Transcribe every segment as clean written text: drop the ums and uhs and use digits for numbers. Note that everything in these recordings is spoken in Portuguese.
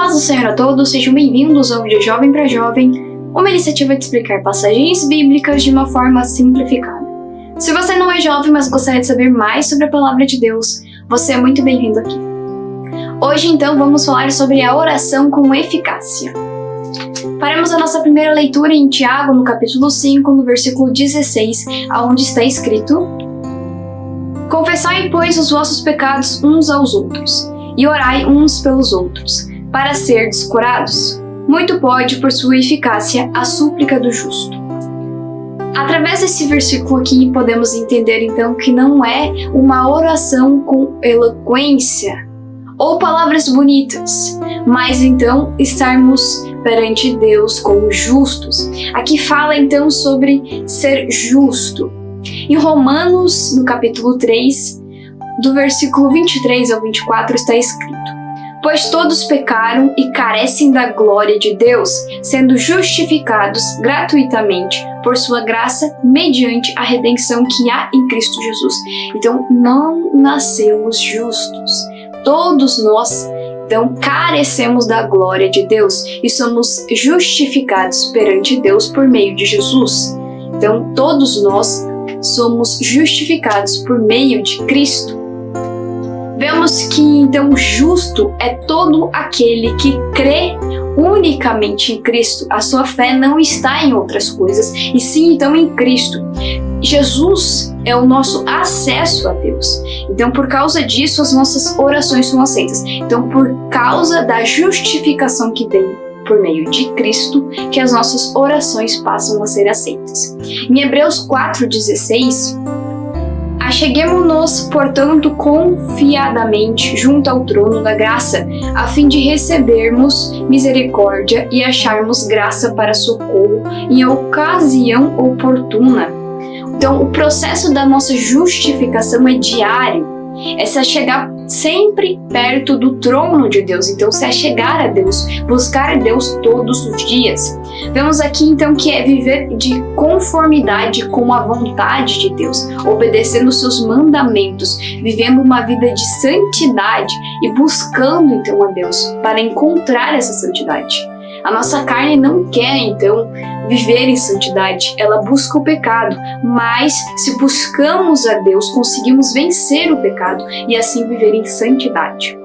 paz do Senhor a todos, sejam bem-vindos ao vídeo Jovem para Jovem, uma iniciativa de explicar passagens bíblicas de uma forma simplificada. Se você não é jovem, mas gostaria de saber mais sobre a palavra de Deus, você é muito bem-vindo aqui. Hoje, então, vamos falar sobre a oração com eficácia. Faremos a nossa primeira leitura em Tiago, no capítulo 5, no versículo 16, onde está escrito: Confessai, pois, os vossos pecados uns aos outros, e orai uns pelos outros, para serdes curados. Muito pode, por sua eficácia, a súplica do justo. Através desse versículo aqui, podemos entender então que não é uma oração com eloquência ou palavras bonitas, mas então estarmos perante Deus como justos. Aqui fala então sobre ser justo. Em Romanos, no capítulo 3, do versículo 23 ao 24, está escrito: Pois todos pecaram e carecem da glória de Deus, sendo justificados gratuitamente por sua graça, mediante a redenção que há em Cristo Jesus. Então, não nascemos justos. Todos nós, então, carecemos da glória de Deus e somos justificados perante Deus por meio de Jesus. Então, todos nós somos justificados por meio de Cristo. Vemos que, então, justo é todo aquele que crê unicamente em Cristo. A sua fé não está em outras coisas, e sim, então, em Cristo. Jesus é o nosso acesso a Deus. Então, por causa disso, as nossas orações são aceitas. Então, por causa da justificação que vem por meio de Cristo, que as nossas orações passam a ser aceitas. Em Hebreus 4,16, Acheguemo-nos, portanto, confiadamente junto ao trono da graça, a fim de recebermos misericórdia e acharmos graça para socorro em ocasião oportuna. Então, o processo da nossa justificação é diário. É se chegar sempre perto do trono de Deus. Então, se chegar a Deus, buscar a Deus todos os dias. Vemos aqui, então, que é viver de conformidade com a vontade de Deus, obedecendo seus mandamentos, vivendo uma vida de santidade e buscando, então, a Deus para encontrar essa santidade. A nossa carne não quer, então, viver em santidade, ela busca o pecado, mas se buscamos a Deus, conseguimos vencer o pecado e assim viver em santidade.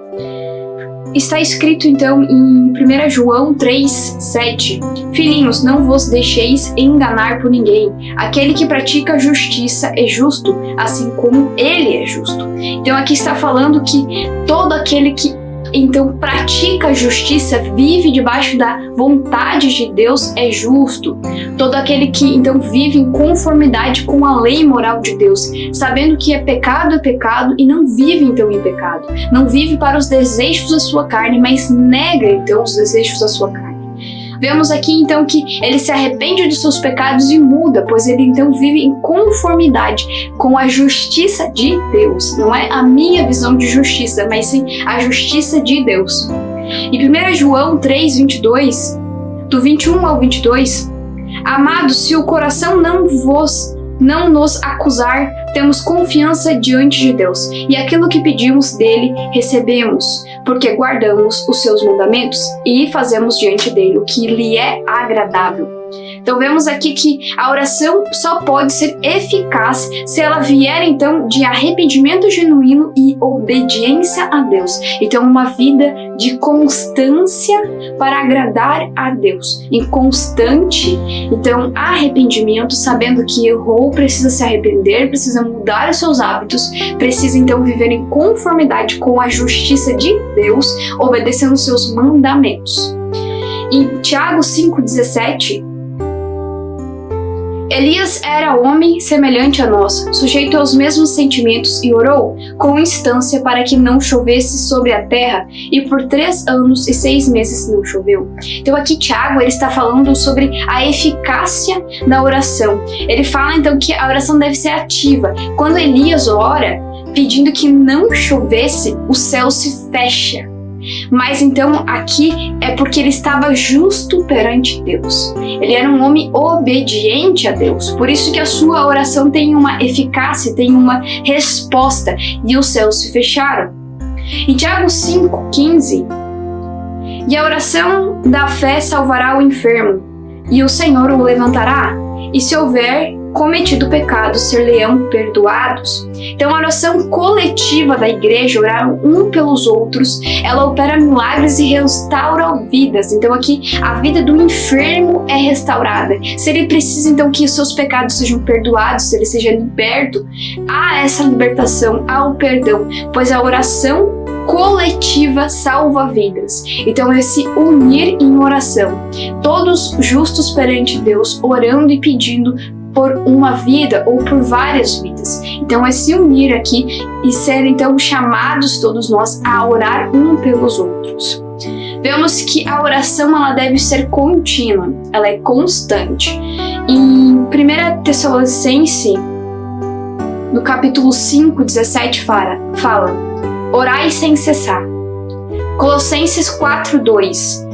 Está escrito, então, em 1 João 3,7: Filhinhos, não vos deixeis enganar por ninguém. Aquele que pratica a justiça é justo, assim como ele é justo. Então, aqui está falando que todo aquele que então pratica a justiça, vive debaixo da vontade de Deus, é justo. Todo aquele que então vive em conformidade com a lei moral de Deus, sabendo que é pecado e não vive então em pecado. Não vive para os desejos da sua carne, mas nega então os desejos da sua carne. Vemos aqui então que ele se arrepende dos seus pecados e muda, pois ele então vive em conformidade com a justiça de Deus. Não é a minha visão de justiça, mas sim a justiça de Deus. Em 1 João 3,22, do 21 ao 22, Amados, se o coração não nos acusar, temos confiança diante de Deus, e aquilo que pedimos dele recebemos, porque guardamos os seus mandamentos e fazemos diante dele o que lhe é agradável. Então vemos aqui que a oração só pode ser eficaz se ela vier então de arrependimento genuíno e obediência a Deus. Então uma vida de constância para agradar a Deus, em constante então arrependimento, sabendo que errou, precisa se arrepender, precisa mudar os seus hábitos, precisa então viver em conformidade com a justiça de Deus, obedecendo os seus mandamentos. Em Tiago 5,17, Elias era homem semelhante a nós, sujeito aos mesmos sentimentos, e orou com instância para que não chovesse sobre a terra, e por 3 anos e 6 meses não choveu. Então aqui Tiago ele está falando sobre a eficácia da oração. Ele fala então que a oração deve ser ativa. Quando Elias ora, pedindo que não chovesse, o céu se fecha. Mas então aqui é porque ele estava justo perante Deus. Ele era um homem obediente a Deus. Por isso que a sua oração tem uma eficácia, tem uma resposta. E os céus se fecharam. Em Tiago 5,15, E a oração da fé salvará o enfermo, e o Senhor o levantará. E se houver cometido pecado, ser-lhe-ão perdoados. Então, a oração coletiva da igreja, orar um pelos outros, ela opera milagres e restaura vidas. Então, aqui, a vida do enfermo é restaurada. Se ele precisa, então, que os seus pecados sejam perdoados, se ele seja liberto, há essa libertação, há o perdão, pois a oração coletiva salva vidas. Então, esse unir em oração, todos justos perante Deus, orando e pedindo por uma vida ou por várias vidas. Então, é se unir aqui e ser, então, chamados todos nós a orar um pelos outros. Vemos que a oração, ela deve ser contínua, ela é constante. Em 1 Tessalonicenses, no capítulo 5, 17, fala: orai sem cessar. Colossenses 4, 2,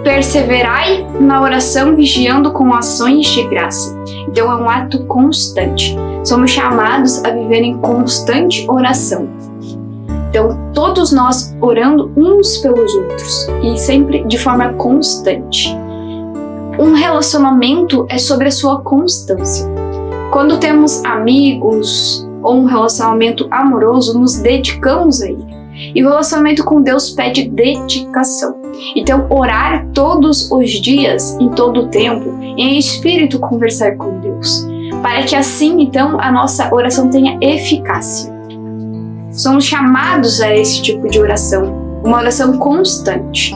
perseverai na oração, vigiando com ações de graça. Então, é um ato constante. Somos chamados a viver em constante oração. Então, todos nós orando uns pelos outros e sempre de forma constante. Um relacionamento é sobre a sua constância. Quando temos amigos ou um relacionamento amoroso, nos dedicamos a ele. E o relacionamento com Deus pede dedicação. Então, orar todos os dias, em todo o tempo, em espírito conversar com Deus, para que assim, então, a nossa oração tenha eficácia. Somos chamados a esse tipo de oração, uma oração constante.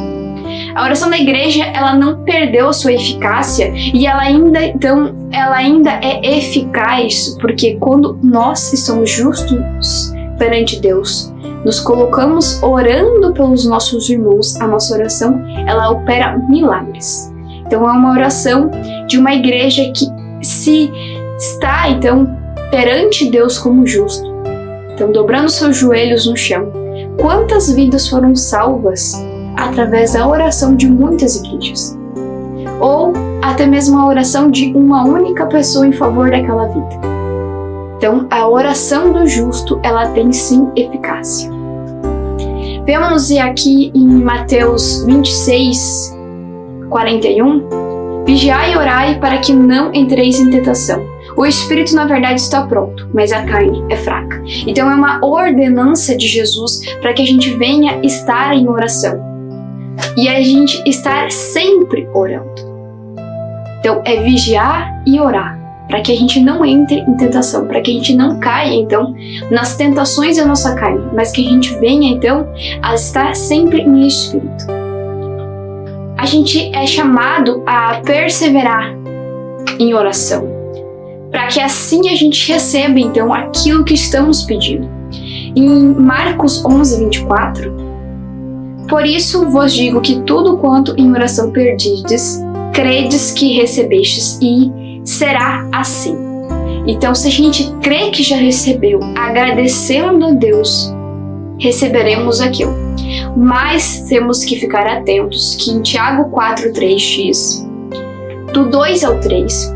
A oração da igreja, ela não perdeu a sua eficácia e ela ainda é eficaz, porque quando nós estamos justos perante Deus, nos colocamos orando pelos nossos irmãos, a nossa oração, ela opera milagres. Então, é uma oração de uma igreja que se está, então, perante Deus como justo. Então, dobrando seus joelhos no chão. Quantas vidas foram salvas através da oração de muitas igrejas? Ou até mesmo a oração de uma única pessoa em favor daquela vida. Então, a oração do justo, ela tem sim eficácia. Vemos aqui em Mateus 26, 41, vigiai e orai para que não entreis em tentação. O espírito, na verdade, está pronto, mas a carne é fraca. Então, é uma ordenança de Jesus para que a gente venha estar em oração. E a gente estar sempre orando. Então, é vigiar e orar, para que a gente não entre em tentação, para que a gente não caia, então, nas tentações da nossa carne, mas que a gente venha, então, a estar sempre em espírito. A gente é chamado a perseverar em oração, para que assim a gente receba, então, aquilo que estamos pedindo. Em Marcos 11, 24, por isso vos digo que tudo quanto em oração perdides, credes que recebestes e será assim. Então, se a gente crê que já recebeu, agradecendo a Deus, receberemos aquilo. Mas temos que ficar atentos que em Tiago 4:3 diz, do 2 ao 3,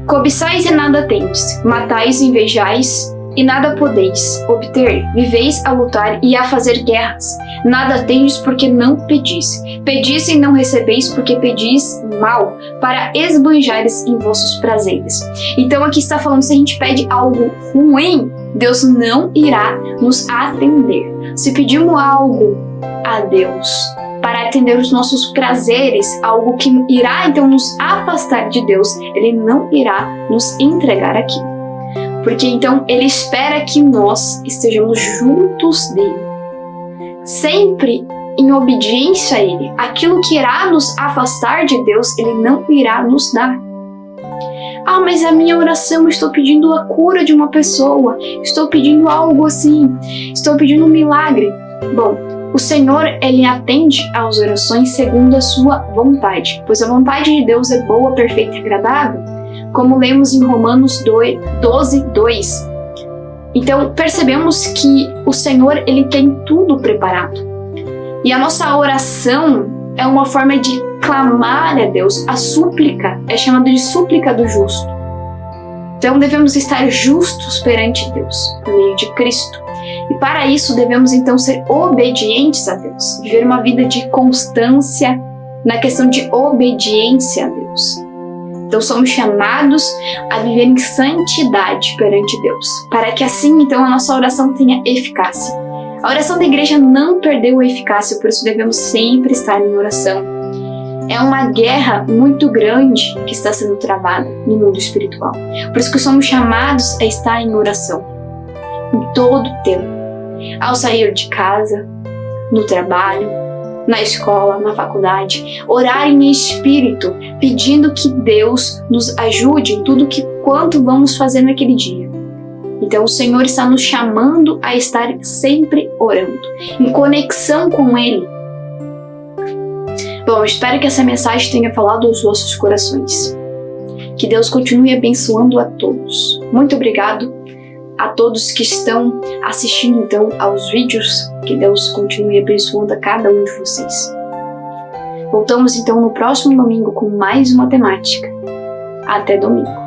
cobiçais e nada tendes, matais e invejais e nada podeis obter, viveis a lutar e a fazer guerras, nada tendes porque não pedis. Pedis e não recebeis porque pedis mal, para esbanjares em vossos prazeres. Então aqui está falando, se a gente pede algo ruim, Deus não irá nos atender. Se pedimos algo a Deus para atender os nossos prazeres, algo que irá então nos afastar de Deus, Ele não irá nos entregar aquilo. Porque então Ele espera que nós estejamos juntos dEle, sempre em obediência a Ele. Aquilo que irá nos afastar de Deus, Ele não irá nos dar. Ah, mas a minha oração, eu estou pedindo a cura de uma pessoa, estou pedindo algo assim, estou pedindo um milagre. Bom, o Senhor, Ele atende às orações segundo a sua vontade, pois a vontade de Deus é boa, perfeita e agradável, como lemos em Romanos 12:2. Então, percebemos que o Senhor, Ele tem tudo preparado. E a nossa oração é uma forma de clamar a Deus. A súplica é chamada de súplica do justo. Então, devemos estar justos perante Deus, por meio de Cristo. E para isso devemos então ser obedientes a Deus, viver uma vida de constância na questão de obediência a Deus. Então somos chamados a viver em santidade perante Deus, para que assim então a nossa oração tenha eficácia. A oração da igreja não perdeu a eficácia, por isso devemos sempre estar em oração. É uma guerra muito grande que está sendo travada no mundo espiritual. Por isso que somos chamados a estar em oração em todo o tempo. Ao sair de casa, no trabalho, na escola, na faculdade, orar em espírito, pedindo que Deus nos ajude em tudo quanto vamos fazer naquele dia. Então o Senhor está nos chamando a estar sempre orando, em conexão com Ele. Bom, espero que essa mensagem tenha falado aos vossos corações. Que Deus continue abençoando a todos. Muito obrigado a todos que estão assistindo então aos vídeos. Que Deus continue abençoando a cada um de vocês. Voltamos então no próximo domingo com mais uma temática. Até domingo.